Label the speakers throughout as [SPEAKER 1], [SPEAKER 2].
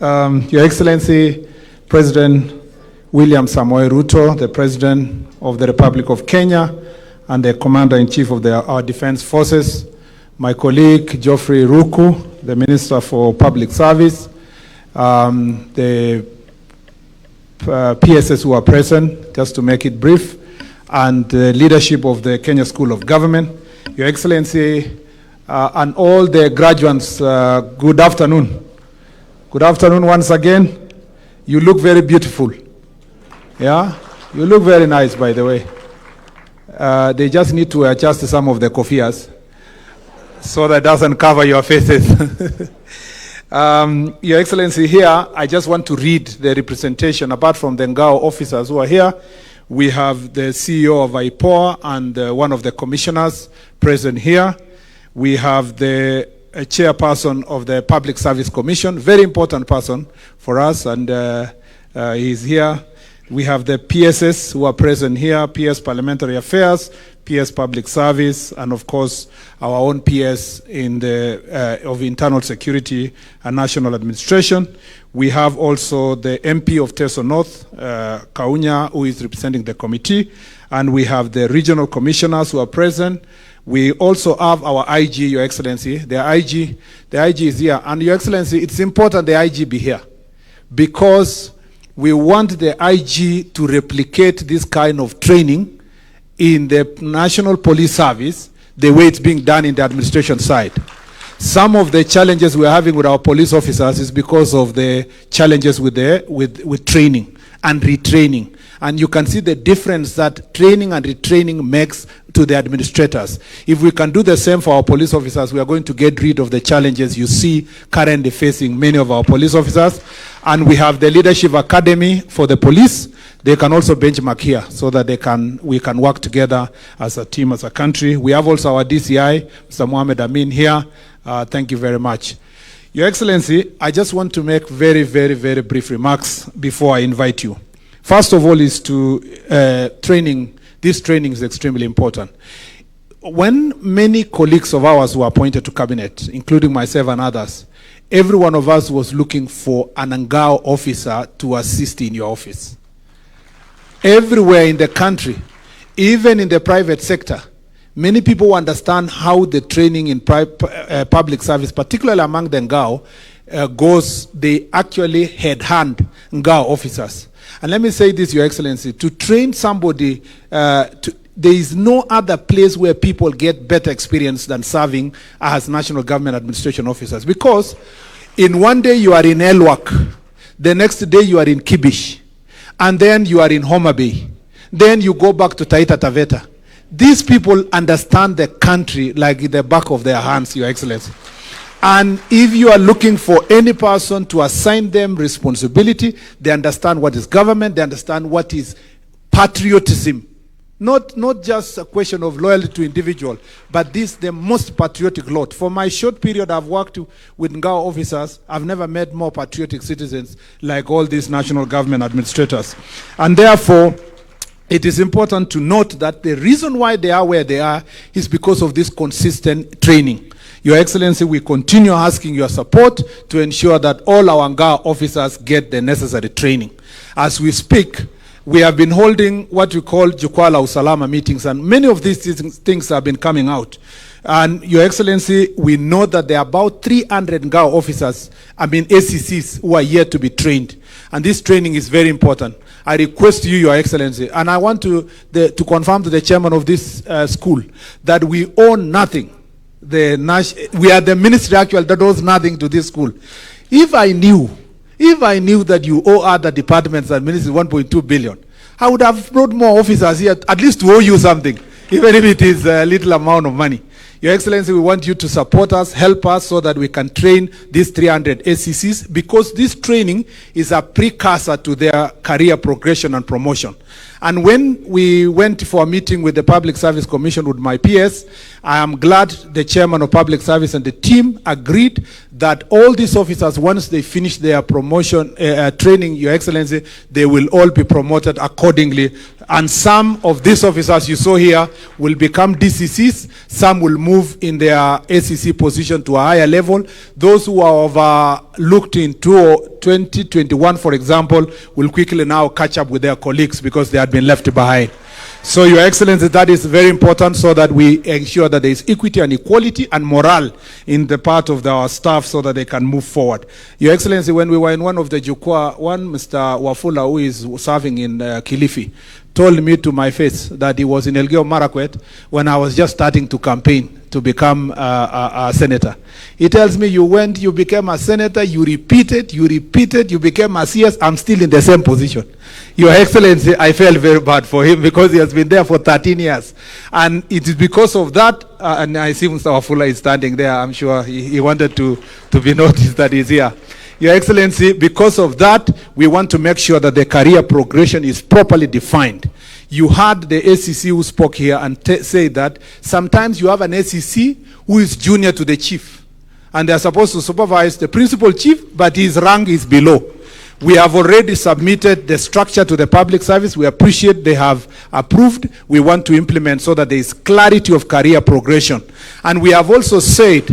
[SPEAKER 1] Your Excellency, President William Samoei Ruto, the President of the Republic of Kenya, and the Commander-in-Chief of our Defense Forces, my colleague Geoffrey Ruku, the Minister for Public Service, the PSS who are present, just to make it brief, and the leadership of the Kenya School of Government. Your Excellency, and all the graduates, good afternoon. Good afternoon once again. You look very beautiful. Yeah? You look very nice, by the way. They just need to adjust some of the kofias so that it doesn't cover your faces. Your Excellency, here, I just want to read the representation. Apart from the Ngao officers who are here, we have the CEO of IPOA and one of the commissioners present here. We have the chairperson of the Public Service Commission, very important person for us, and he's here. We have the PSS who are present here, PS Parliamentary Affairs, PS Public Service, and of course our own PS in the of Internal Security and National Administration. We have also the MP of Teso North, Kaunya, who is representing the committee, and we have the regional commissioners who are present. We also have our IG, Your Excellency. The IG is here. And Your Excellency, it's important the IG be here because we want the IG to replicate this kind of training in the National Police Service the way it's being done in the administration side. Some of the challenges we're having with our police officers is because of the challenges with training and retraining. And you can see the difference that training and retraining makes to the administrators. If we can do the same for our police officers, we are going to get rid of the challenges you see currently facing many of our police officers. And we have the Leadership Academy for the police. They can also benchmark here so that we can work together as a team, as a country. We have also our DCI, Mr. Mohammed Amin here. Thank you very much. Your Excellency, I just want to make very, very, very brief remarks before I invite you. First of all is to training. This training is extremely important. When many colleagues of ours were appointed to cabinet, including myself and others, every one of us was looking for an Ngao officer to assist in your office. Everywhere in the country, even in the private sector, many people understand how the training in public service, particularly among the Ngao, goes. They actually headhunt Ngao officers. And let me say this, Your Excellency, to train somebody, there is no other place where people get better experience than serving as national government administration officers. Because in one day you are in Elwak, the next day you are in Kibish, and then you are in Homa Bay. Then you go back to Taita Taveta. These people understand the country like in the back of their hands, Your Excellency. And if you are looking for any person to assign them responsibility, they understand what is government, they understand what is patriotism. Not just a question of loyalty to individual, but this the most patriotic lot. For my short period I've worked with Ngao officers, I've never met more patriotic citizens like all these national government administrators. And therefore, it is important to note that the reason why they are where they are is because of this consistent training. Your Excellency, we continue asking your support to ensure that all our Ngao officers get the necessary training. As we speak, we have been holding what we call Jukwaa la Usalama meetings, and many of these things have been coming out. And Your Excellency, we know that there are about 300 Ngao officers, ACCs, who are yet to be trained. And this training is very important. I request you, Your Excellency, and I want to confirm to the chairman of this school that we own nothing. We are the ministry actually that owes nothing to this school. If I knew that you owe other departments and ministries 1.2 billion, I would have brought more officers here, at least to owe you something, even if it is a little amount of money. Your Excellency, we want you to support us, help us so that we can train these 300 ACCs, because this training is a precursor to their career progression and promotion. And when we went for a meeting with the Public Service Commission with my PS, I am glad the chairman of Public Service and the team agreed that all these officers, once they finish their promotion training, Your Excellency, they will all be promoted accordingly. And some of these officers you saw here will become DCCs, some will move in their ACC position to a higher level. Those who are overlooked in 2021, for example, will quickly now catch up with their colleagues because they had been left behind. So, Your Excellency, that is very important so that we ensure that there is equity and equality and morale in the part of our staff so that they can move forward. Your Excellency, when we were in one of the Jukwa, one Mr. Wafula, who is serving in Kilifi, told me to my face that he was in Elgeyo Marakwet when I was just starting to campaign to become a senator. He tells me, you went, you became a senator, you repeated, you became a CS, I'm still in the same position. Your Excellency, I felt very bad for him because he has been there for 13 years. And it is because of that, and I see Mr. Wafula is standing there, I'm sure he wanted to be noticed that he's here. Your Excellency, because of that, we want to make sure that the career progression is properly defined. You heard the ACC who spoke here and say that sometimes you have an ACC who is junior to the chief, and they're supposed to supervise the principal chief, but his rank is below. We have already submitted the structure to the public service. We appreciate they have approved. We want to implement so that there is clarity of career progression. And we have also said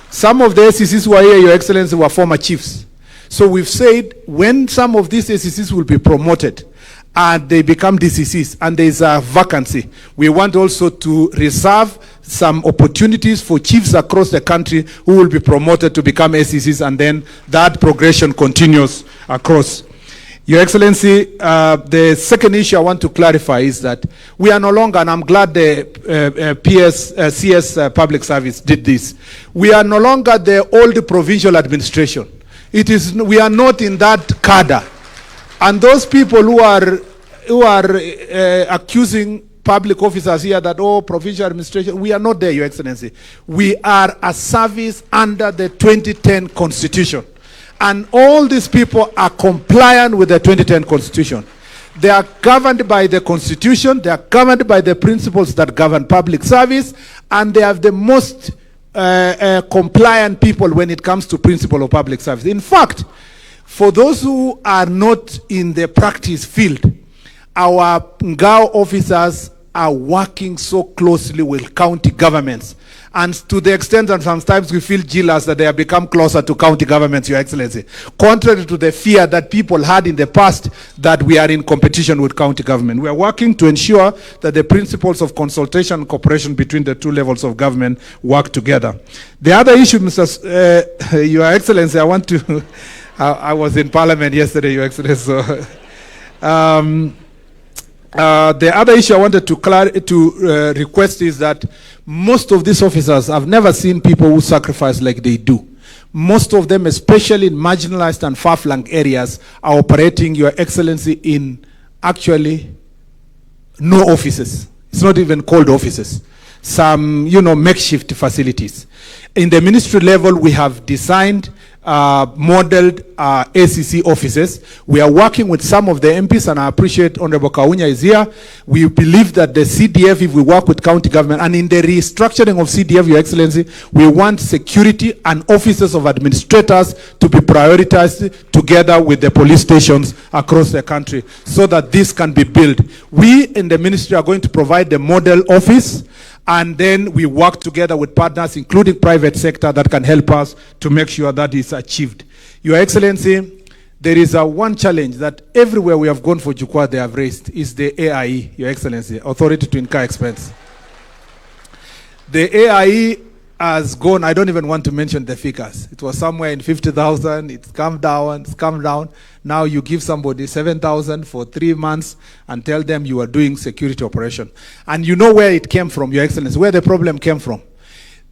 [SPEAKER 1] some of the ACCs who are here, Your Excellency, were former chiefs. So we've said when some of these ACCs will be promoted and they become DCCs and there is a vacancy, we want also to reserve some opportunities for chiefs across the country who will be promoted to become ACCs, and then that progression continues across. Your Excellency, the second issue I want to clarify is that we are no longer, and I'm glad the CS Public Service did this, we are no longer the old provincial administration. We are not in that cadre. And those people who are accusing public officers here that, oh, provincial administration, we are not there, Your Excellency. We are a service under the 2010 Constitution. And all these people are compliant with the 2010 Constitution. They are governed by the Constitution, they are governed by the principles that govern public service, and they have the most compliant people when it comes to principle of public service. In fact, for those who are not in the practice field, our Ngao officers are working so closely with county governments. And to the extent that sometimes we feel jealous that they have become closer to county governments, Your Excellency. Contrary to the fear that people had in the past that we are in competition with county government. We are working to ensure that the principles of consultation and cooperation between the two levels of government work together. The other issue, Your Excellency, I want to... I was in Parliament yesterday, Your Excellency. So, the other issue I wanted to request is that most of these officers, I've never seen people who sacrifice like they do. Most of them, especially in marginalized and far-flung areas, are operating, Your Excellency, in actually no offices. It's not even called offices. Some, makeshift facilities. In the ministry level, we have designed modeled ACC offices. We are working with some of the MPs, and I appreciate Honorable Kaunya is here. We believe that the CDF, if we work with county government, and in the restructuring of CDF, Your Excellency, we want security and offices of administrators to be prioritized together with the police stations across the country so that this can be built. We in the ministry are going to provide the model office, and then we work together with partners, including private sector, that can help us to make sure that is achieved. Your Excellency, there is one challenge that everywhere we have gone for Jukwa they have raised is the AIE, Your Excellency, Authority to Incur Expense. The AIE has gone, I don't even want to mention the figures. It was somewhere in 50,000, it's come down. Now you give somebody 7,000 for 3 months and tell them you are doing security operation. And you know where it came from, Your Excellency, where the problem came from.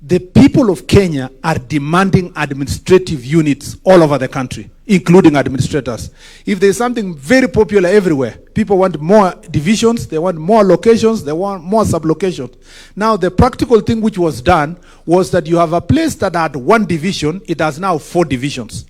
[SPEAKER 1] The people of Kenya are demanding administrative units all over the country, including administrators. If there's something very popular everywhere, people want more divisions, they want more locations, they want more sublocations. Now, the practical thing which was done was that you have a place that had 1 division, it has now 4 divisions.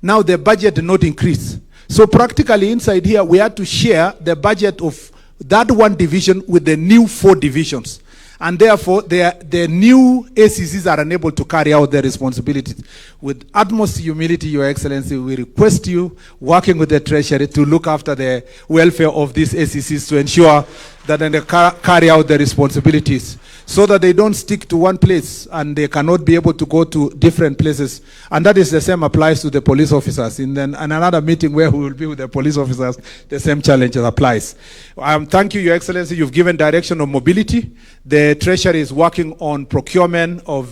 [SPEAKER 1] Now, the budget did not increase. So practically inside here, we had to share the budget of that 1 division with the new 4 divisions. And therefore, the new ACCs are unable to carry out their responsibilities. With utmost humility, Your Excellency, we request you, working with the Treasury, to look after the welfare of these ACCs to ensure that they carry out their responsibilities. so that they don't stick to one place and they cannot be able to go to different places. And that is the same applies to the police officers. In another meeting where we will be with the police officers, the same challenge applies. Thank you, Your Excellency. You've given direction on mobility. The Treasury is working on procurement of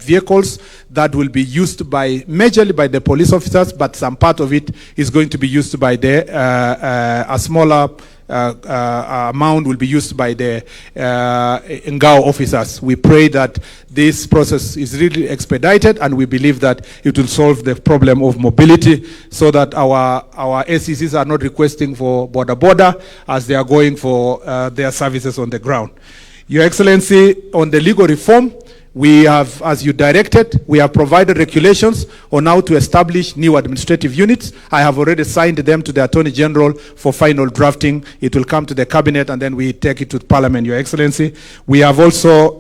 [SPEAKER 1] vehicles that will be used majorly by the police officers, but some part of it is going to be used by a smaller amount will be used by the Ngao officers. We pray that this process is really expedited, and we believe that it will solve the problem of mobility so that our ACCs are not requesting for border as they are going for their services on the ground. Your Excellency, on the legal reform, we have, as you directed, we have provided regulations on how to establish new administrative units. I have already signed them to the Attorney General for final drafting. It will come to the Cabinet and then we take it to Parliament, Your Excellency. We have also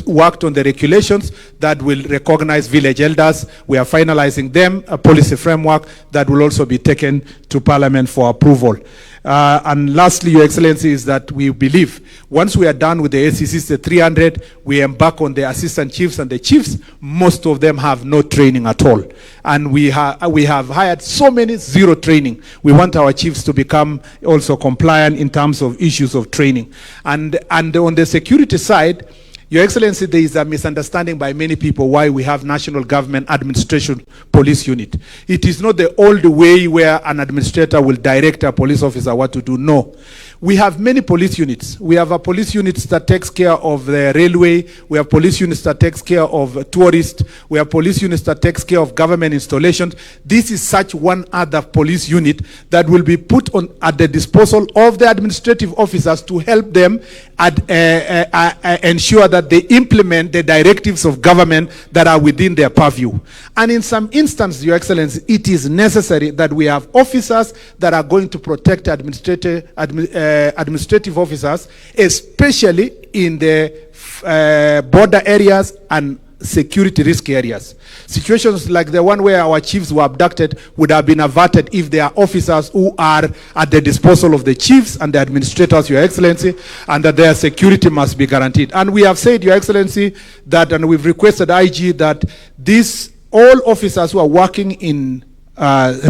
[SPEAKER 1] worked on the regulations that will recognize village elders. We are finalizing them, a policy framework that will also be taken to Parliament for approval. And lastly, Your Excellency, is that we believe once we are done with the ACCs, the 300, we embark on the assistant chiefs and the chiefs. Most of them have no training at all. And we have hired so many zero training. We want our chiefs to become also compliant in terms of issues of training. And on the security side, Your Excellency, there is a misunderstanding by many people why we have National Government Administration Police Unit. It is not the old way where an administrator will direct a police officer what to do. No. We have many police units. We have a police unit that takes care of the railway. We have police units that takes care of tourists. We have police units that takes care of government installations. This is such one other police unit that will be put at the disposal of the administrative officers to help them ensure that they implement the directives of government that are within their purview. And in some instances, Your Excellency, it is necessary that we have officers that are going to protect administrative officers, especially in the border areas and security risk areas. Situations like the one where our chiefs were abducted would have been averted if there are officers who are at the disposal of the chiefs and the administrators, Your Excellency, and that their security must be guaranteed. And we have said, Your Excellency, that, and we've requested IG that all officers who are working in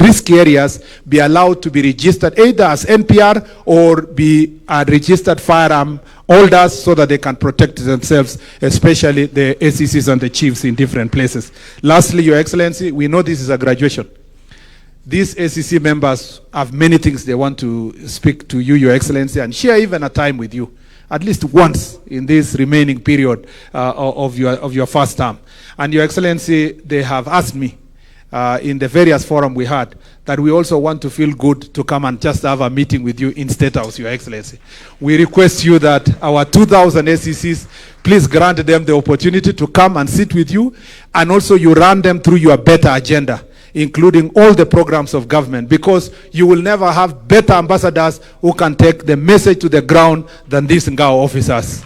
[SPEAKER 1] risk areas be allowed to be registered either as NPR or be registered firearm holders so that they can protect themselves, especially the ACCs and the chiefs in different places. Lastly, Your Excellency, we know this is a graduation. These ACC members have many things they want to speak to you, Your Excellency, and share even a time with you, at least once in this remaining period of your first term. And Your Excellency, they have asked me in the various forums we had, that we also want to feel good to come and just have a meeting with you in State House, Your Excellency. We request you that our 2,000 ACCs, please grant them the opportunity to come and sit with you, and also you run them through your better agenda, including all the programs of government, because you will never have better ambassadors who can take the message to the ground than these Ngao officers.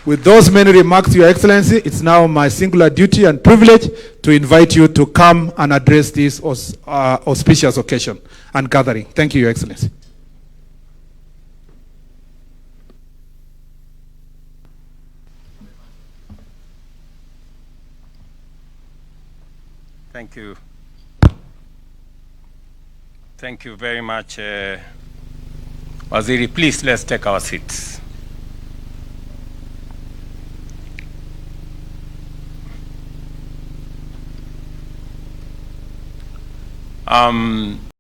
[SPEAKER 1] With those many remarks, Your Excellency, it's now my singular duty and privilege to invite you to come and address this auspicious occasion and gathering. Thank you, Your Excellency.
[SPEAKER 2] Thank you. Thank you very much, Waziri. Please, let's take our seats.